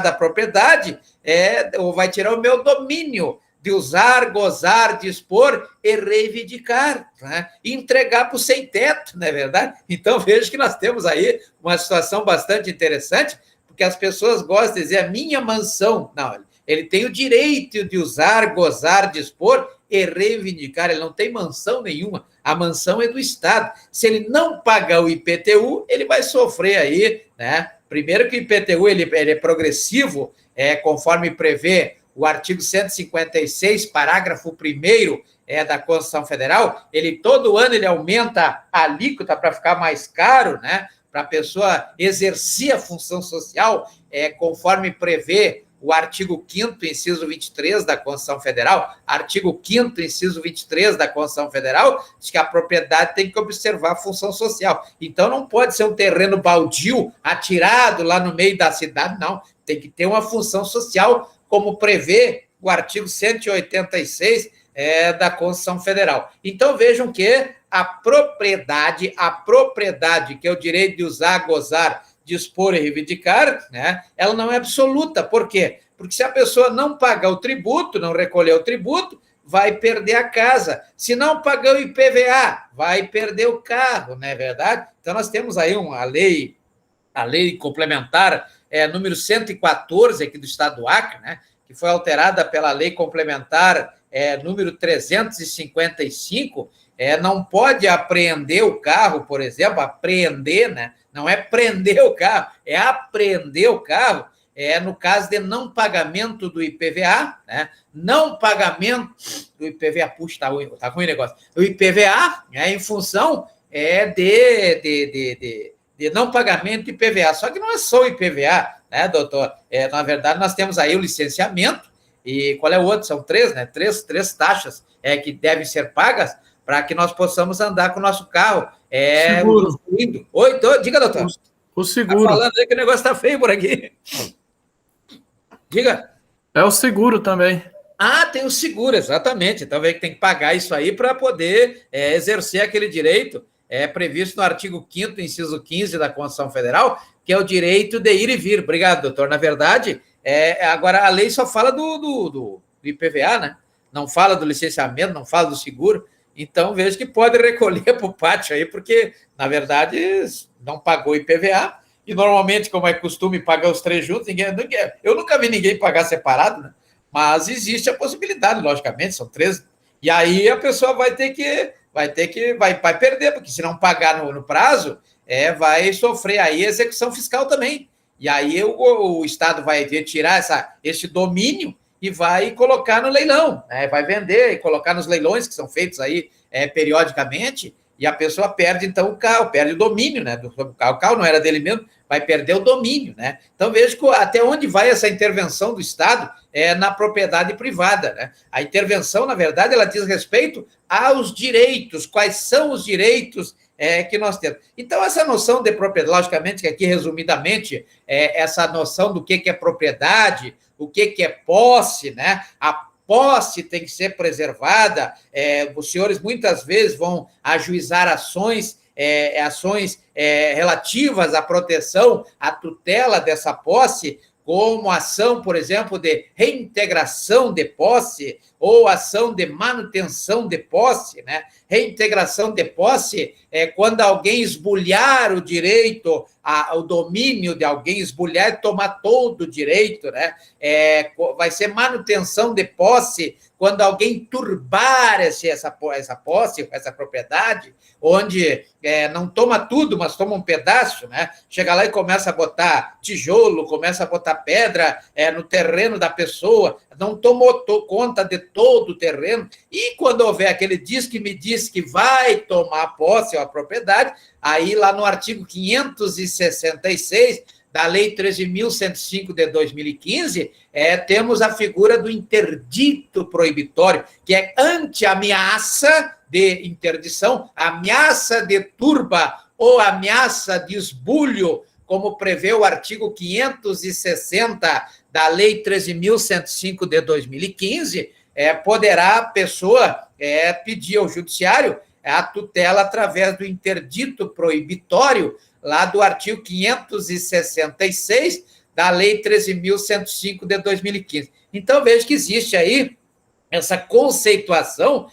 da propriedade, ou vai tirar o meu domínio de usar, gozar, dispor e reivindicar, né? E entregar para o sem-teto, não é verdade? Então, vejo que nós temos aí uma situação bastante interessante, porque as pessoas gostam de dizer a minha mansão. Não, ele tem o direito de usar, gozar, dispor e reivindicar. Ele não tem mansão nenhuma. A mansão é do Estado. Se ele não pagar o IPTU, ele vai sofrer aí, né? Primeiro que o IPTU ele é progressivo, conforme prevê o artigo 156, parágrafo 1º da Constituição Federal, ele todo ano ele aumenta a alíquota para ficar mais caro, né? Para a pessoa exercer a função social, conforme prevê o artigo 5º, inciso 23 da Constituição Federal, artigo 5º, inciso 23 da Constituição Federal, diz que a propriedade tem que observar a função social. Então, não pode ser um terreno baldio, atirado lá no meio da cidade, não. Tem que ter uma função social, como prevê o artigo 186 da Constituição Federal. Então, vejam que a propriedade, que é o direito de usar, gozar, dispor e reivindicar, né, ela não é absoluta. Por quê? Porque se a pessoa não pagar o tributo, não recolher o tributo, vai perder a casa. Se não pagar o IPVA, vai perder o carro, não é verdade? Então, nós temos aí a lei complementar número 114 aqui do Estado do Acre, né, que foi alterada pela lei complementar número 355, não pode apreender o carro, por exemplo, apreender, né? Não é prender o carro, é apreender o carro, no caso de não pagamento do IPVA, né? Não pagamento do IPVA, puxa, tá ruim o negócio. O IPVA, em função de não pagamento de IPVA. Só que não é só o IPVA, né, doutor? Na verdade, nós temos aí o licenciamento, e qual é o outro? São três, né? Três taxas que devem ser pagas para que nós possamos andar com o nosso carro. Seguro. Oi, diga, doutor. O seguro. Tá falando aí que o negócio está feio por aqui. Diga. É o seguro também. Ah, tem o seguro, exatamente. Então, tem que pagar isso aí para poder exercer aquele direito previsto no artigo 5º, inciso 15 da Constituição Federal, que é o direito de ir e vir. Obrigado, doutor. Na verdade, agora a lei só fala do IPVA, né? Não fala do licenciamento, não fala do seguro. Então, vejo que pode recolher para o pátio aí, porque, na verdade, não pagou IPVA, e normalmente, como é costume, pagar os três juntos, eu nunca vi ninguém pagar separado, né? Mas existe a possibilidade, logicamente, são três, e aí a pessoa vai perder, porque se não pagar no prazo, vai sofrer aí execução fiscal também. E aí o Estado vai retirar esse domínio e vai colocar no leilão, né? Vai vender e colocar nos leilões que são feitos aí periodicamente, e a pessoa perde, então, o carro, perde o domínio, né, do carro. O carro não era dele mesmo, vai perder o domínio, né? Então, vejo até onde vai essa intervenção do Estado na propriedade privada, né? A intervenção, na verdade, ela diz respeito aos direitos, quais são os direitos que nós temos. Então, essa noção de propriedade, logicamente, que aqui, resumidamente, essa noção do que é propriedade, o que é posse, né? A posse tem que ser preservada. Os senhores muitas vezes vão ajuizar ações relativas à proteção, à tutela dessa posse, como ação, por exemplo, de reintegração de posse ou ação de manutenção de posse, né? Reintegração de posse é quando alguém esbulhar o direito, o domínio de alguém, esbulhar e tomar todo o direito, né? Vai ser manutenção de posse quando alguém turbar essa posse, essa propriedade, onde não toma tudo, mas toma um pedaço, né? Chega lá e começa a botar tijolo, começa a botar pedra no terreno da pessoa, não tomou conta de todo o terreno, e quando houver aquele me diz que vai tomar posse ou a propriedade, aí lá no artigo 566 da Lei 13.105 de 2015, temos a figura do interdito proibitório, que é ante-ameaça de interdição, ameaça de turba ou ameaça de esbulho, como prevê o artigo 560 da Lei 13.105 de 2015, poderá a pessoa pedir ao judiciário a tutela através do interdito proibitório, lá do artigo 566 da Lei 13.105 de 2015. Então, veja que existe aí essa conceituação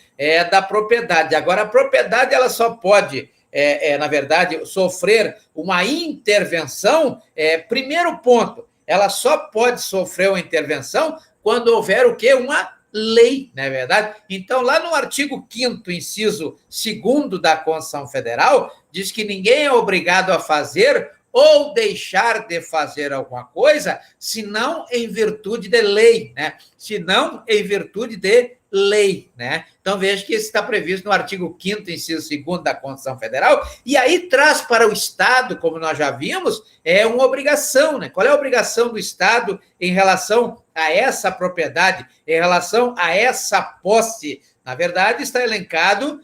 da propriedade. Agora, a propriedade ela só pode, na verdade, sofrer uma intervenção. Primeiro ponto, ela só pode sofrer uma intervenção quando houver o quê? Uma lei, não é verdade? Então, lá no artigo 5º, inciso 2º da Constituição Federal, diz que ninguém é obrigado a fazer ou deixar de fazer alguma coisa, senão em virtude de lei, né? Senão em virtude de lei, né? Então, veja que isso está previsto no artigo 5º, inciso 2º da Constituição Federal, e aí traz para o Estado, como nós já vimos, uma obrigação, né? Qual é a obrigação do Estado em relação a essa propriedade, em relação a essa posse? Na verdade, está elencado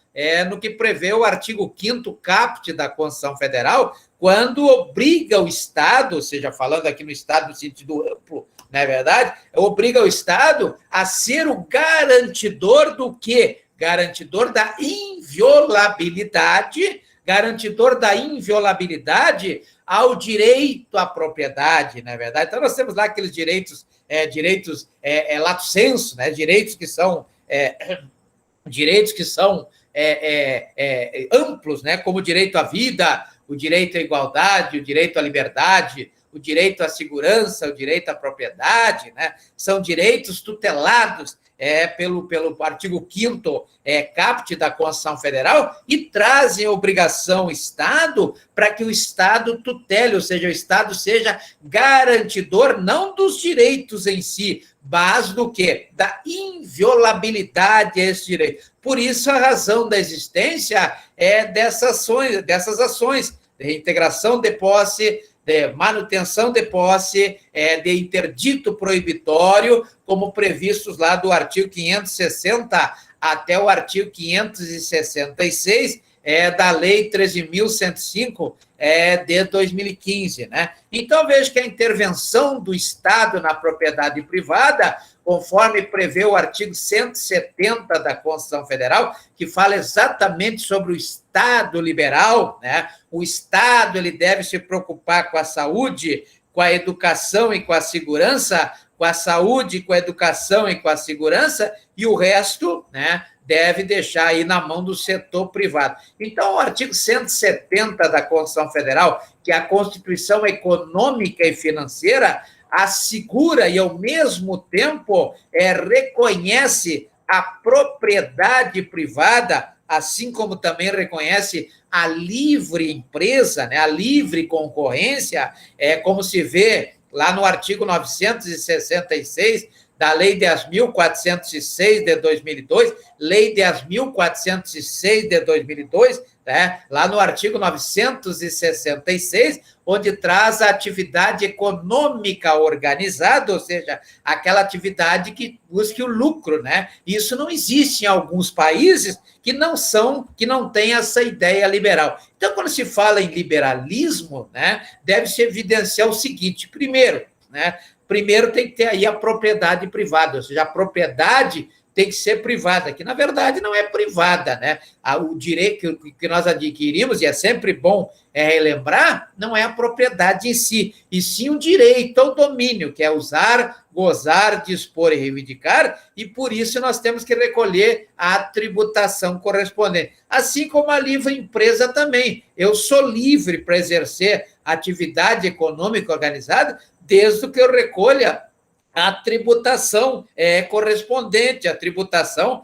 no que prevê o artigo 5º caput da Constituição Federal, quando obriga o Estado, ou seja, falando aqui no Estado no sentido amplo, não é verdade? Obriga o Estado a ser o garantidor do quê? Garantidor da inviolabilidade, ao direito à propriedade, não é verdade? Então, nós temos lá aqueles direitos lato sensu, né? Direitos que são amplos, né? Como o direito à vida, o direito à igualdade, o direito à liberdade, o direito à segurança, o direito à propriedade, né? São direitos tutelados pelo artigo 5º caput da Constituição Federal e trazem obrigação ao Estado para que o Estado tutele, ou seja, o Estado seja garantidor não dos direitos em si, mas do quê? Da inviolabilidade a esse direito. Por isso, a razão da existência dessas ações de reintegração de posse, de manutenção de posse, de interdito proibitório, como previstos lá do artigo 560 até o artigo 566 da Lei 13.105 de 2015, né? Então, veja que a intervenção do Estado na propriedade privada, conforme prevê o artigo 170 da Constituição Federal, que fala exatamente sobre o Estado liberal, né? O Estado ele deve se preocupar com a saúde, com a educação e com a segurança, com a saúde, com a educação e com a segurança, e o resto, né, deve deixar aí na mão do setor privado. Então, o artigo 170 da Constituição Federal, que é a Constituição Econômica e Financeira, assegura e, ao mesmo tempo, reconhece a propriedade privada, assim como também reconhece a livre empresa, né, a livre concorrência, como se vê lá no artigo 966 da Lei 10.406 de 2002, Lei 10.406 de 2002, né, lá no artigo 966, onde traz a atividade econômica organizada, ou seja, aquela atividade que busque o lucro, né? Isso não existe em alguns países que não têm essa ideia liberal. Então, quando se fala em liberalismo, né, deve-se evidenciar o seguinte: primeiro tem que ter aí a propriedade privada, ou seja, a propriedade tem que ser privada, que na verdade não é privada, né? O direito que nós adquirimos, e é sempre bom relembrar, não é a propriedade em si, e sim o direito ao domínio, que é usar, gozar, dispor e reivindicar, e por isso nós temos que recolher a tributação correspondente. Assim como a livre empresa também. Eu sou livre para exercer atividade econômica organizada, desde que eu recolha a tributação correspondente, a tributação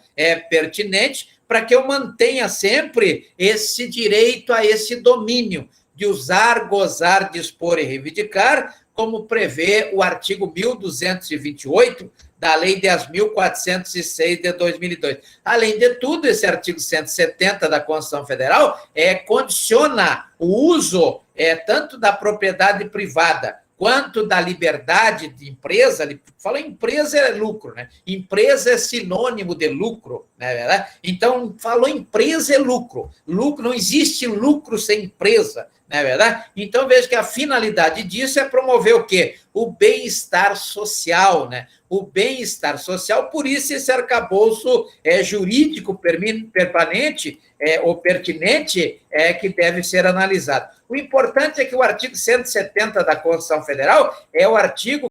pertinente, para que eu mantenha sempre esse direito a esse domínio de usar, gozar, dispor e reivindicar, como prevê o artigo 1228 da Lei 10.406 de 2002. Além de tudo, esse artigo 170 da Constituição Federal condiciona o uso tanto da propriedade privada quanto da liberdade de empresa. Fala empresa é lucro, né? Empresa é sinônimo de lucro, né? Então, falou empresa é lucro. Lucro, não existe lucro sem empresa, não é verdade? Então, veja que a finalidade disso é promover o quê? O bem-estar social, né? O bem-estar social, por isso esse arcabouço jurídico permanente ou pertinente que deve ser analisado. O importante é que o artigo 170 da Constituição Federal é o artigo